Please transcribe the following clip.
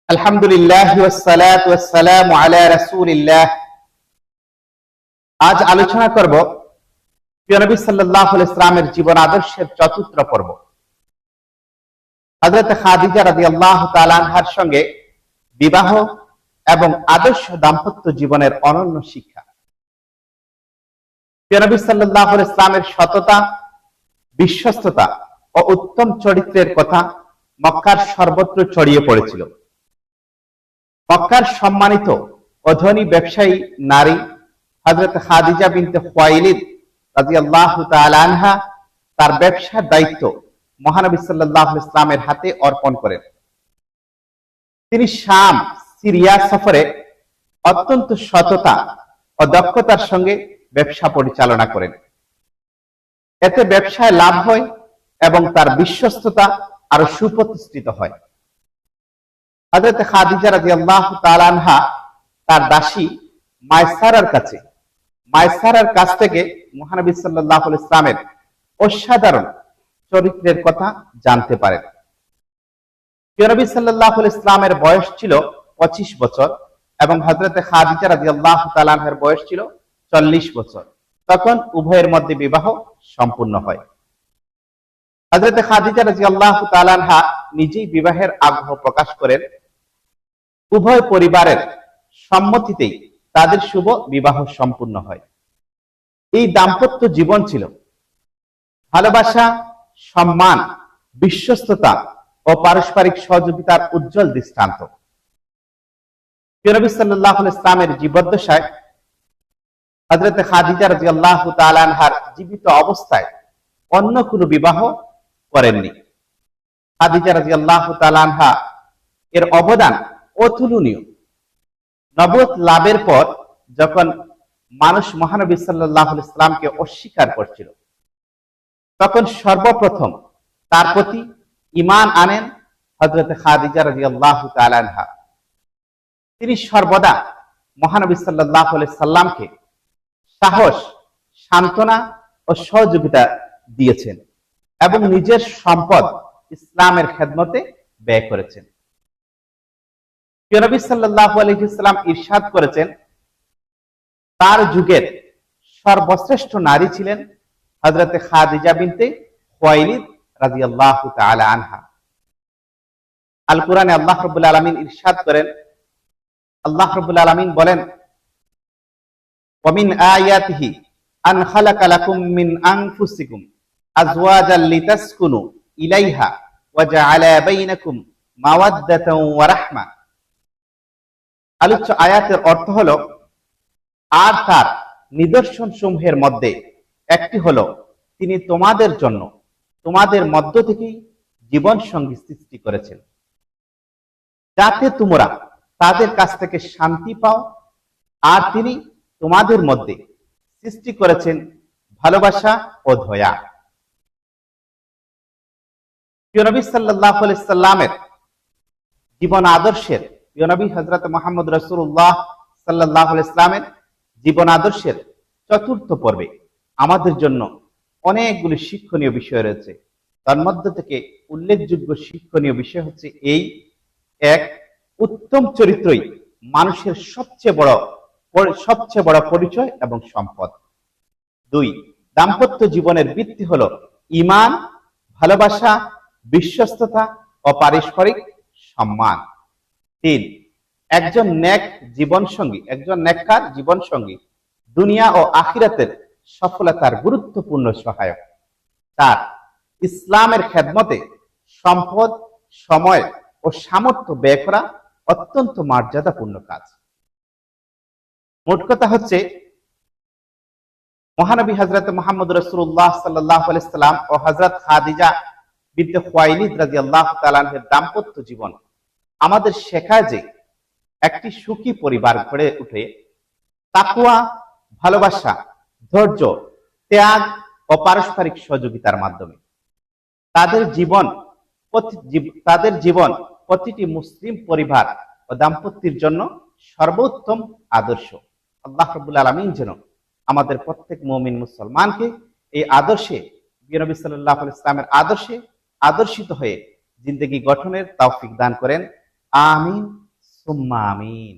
আলহামদুলিল্লাহ ওয়াসসালাতু ওয়াসসালামু আলা রাসূলিল্লাহ। আজ আলোচনা করব প্রিয় নবী সাল্লাল্লাহু আলাইহি ওয়াসাল্লামের জীবন আদর্শের চতুর্থ পর্ব। হযরত খাদিজা রাদিয়াল্লাহু তাআলা আনহার সঙ্গে বিবাহ এবং আদর্শ দাম্পত্য জীবনের অনন্য শিক্ষা। প্রিয় নবী সাল্লাল্লাহু আলাইহি ওয়াসাল্লামের সততা, বিশ্বস্ততা ও উত্তম চরিত্রের কথা মক্কার সর্বত্র ছড়িয়ে পড়েছিল। মক্কার সম্মানিত ও ধনী ব্যবসায়ী নারী হযরত খাদিজা বিনতে খুয়াইলিদ রাদিয়াল্লাহু তাআলা আনহা তার ব্যবসার দায়িত্ব মহানবী সাল্লাল্লাহু আলাইহি ওয়াসাল্লামের হাতে অর্পণ করেন। তিনি শাম, সিরিয়া সফরে অত্যন্ত সততা ও দক্ষতার সঙ্গে ব্যবসা পরিচালনা করেন। এতে ব্যবসায় লাভ হয় এবং তার বিশ্বস্ততা আরো সুপ্রতিষ্ঠিত হয়। হযরত খাদিজা রাদিয়াল্লাহু তাআলা আনহা তার দাসী মায়সারার কাছ থেকে মহানবী সাল্লাল্লাহু আলাইহি ওয়াসাল্লামের অসাধারণ চরিত্রের কথা জানতে পারেন। নবী সাল্লাল্লাহু আলাইহি ওয়াসাল্লামের বয়স ছিল 25 বছর এবং হযরত খাদিজা রাদিয়াল্লাহু তাআলা আনহার বয়স ছিল 40 বছর। তখন উভয়ের মধ্যে বিবাহ সম্পূর্ণ হয়। হযরত খাদিজা রাদিয়াল্লাহু তাআলা আনহা নিজেই বিবাহের আগ্রহ প্রকাশ করেন। উভয় পরিবারের সম্মতিতেই তাদের শুভ বিবাহ সম্পূর্ণ হয়। এই দাম্পত্য জীবন ছিল ভালোবাসা, সম্মান, বিশ্বস্ততা ও পারস্পরিক সহযোগিতার উজ্জ্বল দৃষ্টান্ত। নবী সাল্লাল্লাহু আলাইহি ওয়াসাল্লামের জীবদ্দশায় হযরত খাদিজা রাদিয়াল্লাহু তাআলা আনহার জীবিত অবস্থায় অন্য কোনো বিবাহ করেননি। খাদিজা রাদিয়াল্লাহু তাআলা আনহা এর অবদান অতুলনীয়। নবুয়ত লাভের পর যখন মানুষ মহানবী সাল্লাল্লাহু আলাইহি ওয়াসাল্লামকে অস্বীকার করছিল, তখন সর্বপ্রথম তার প্রতি ঈমান আনেন হযরত খাদিজা রাদিয়াল্লাহু তাআলা আনহা। তিনি সর্বদা মহানবী সাল্লাল্লাহু আলাইহি ওয়াসাল্লামকে সাহস, সান্ত্বনা ও সহযোগিতা দিয়েছেন এবং নিজের সম্পদ ইসলামের খেদমতে ব্যয় করেছেন। নবী সাল্লাল্লাহু আলাইহি ওয়াসাল্লাম ইরশাদ করেছেন, তার যুগের সর্বশ্রেষ্ঠ নারী ছিলেন হযরত খাদিজা বিনতে খুয়াইলিদ রাদিয়াল্লাহু তাআলা আনহা। আল কুরআনে আল্লাহ রাব্বুল আলামিন ইরশাদ করেন, আল্লাহ রাব্বুল আলামিন বলেন, ওয়া মিন আয়াতিহি আন খালাকা লাকুম মিন আনফুসিকুম আজওয়াজাল লিতাসকুনু ইলাইহা ওয়া জাআলা বাইনাকুম মাওয়াদ্দাতান ওয়া রাহমা। আলোচ্য আয়াতের অর্থ হলো, আর তার নিদর্শন সমূহের মধ্যে একটি হলো তিনি তোমাদের জন্য তোমাদের মধ্য থেকেই জীবন সঙ্গী সৃষ্টি করেছেন, যাতে তোমরা তাদের কাছ থেকে শান্তি পাও। আর তিনি তোমাদের মধ্যে সৃষ্টি করেছেন ভালোবাসা ও দয়া। নবী সাল্লাল্লাহু আলাইহি ওয়াসাল্লামের জীবন আদর্শের নবী হযরত মুহাম্মদ রাসূলুল্লাহ সাল্লাল্লাহু আলাইহি ওয়াসাল্লামের জীবন আদর্শের চতুর্থ পর্বে আমাদের জন্য অনেকগুলি শিক্ষণীয় বিষয় রয়েছে। তার মধ্যে থেকে উল্লেখযোগ্য শিক্ষণীয় বিষয় হচ্ছে এই: এক, উত্তম চরিত্রই মানুষের সবচেয়ে বড় পরিচয় এবং সম্পদ। দুই, দাম্পত্য জীবনের ভিত্তি হলো ঈমান, ভালোবাসা, বিশ্বস্ততা ও পারস্পরিক সম্মান। তিন, একজন নেককার জীবন সঙ্গী দুনিয়া ও আখিরাতের সফলতার গুরুত্বপূর্ণ সহায়ক। চার, ইসলামের খেদমতে সম্পদ, সময় ও সামর্থ্য ব্যয় করা অত্যন্ত মর্যাদাপূর্ণ কাজ। মোট কথা হচ্ছে, মহানবী হযরত মুহাম্মদ রাসূলুল্লাহ সাল্লাল্লাহু আলাইহি ওয়াসাল্লাম ও হযরত খাদিজা বিনতে খুয়াইলিদ রাদিয়াল্লাহু তাআলা আনহার দাম্পত্য জীবন আমাদের শেখায় যে একটি সুখী পরিবার গড়ে ওঠে তাকওয়া, ভালোবাসা, ধৈর্য, ত্যাগ ও পারস্পরিক সহযোগিতার মাধ্যমে। তাদের জীবন প্রতিটি মুসলিম পরিবার ও দাম্পত্যের জন্য সর্বোত্তম আদর্শ। আল্লাহ রাব্বুল আলামিন যেন আমাদের প্রত্যেক মুমিন মুসলমানকে এই আদর্শে, নবী সাল্লাল্লাহু আলাইহি ওয়াসাল্লামের আদর্শে আদর্শিত হয়ে জিন্দেগি গঠনের তৌফিক দান করেন। আমিন সুম্মা আমিন।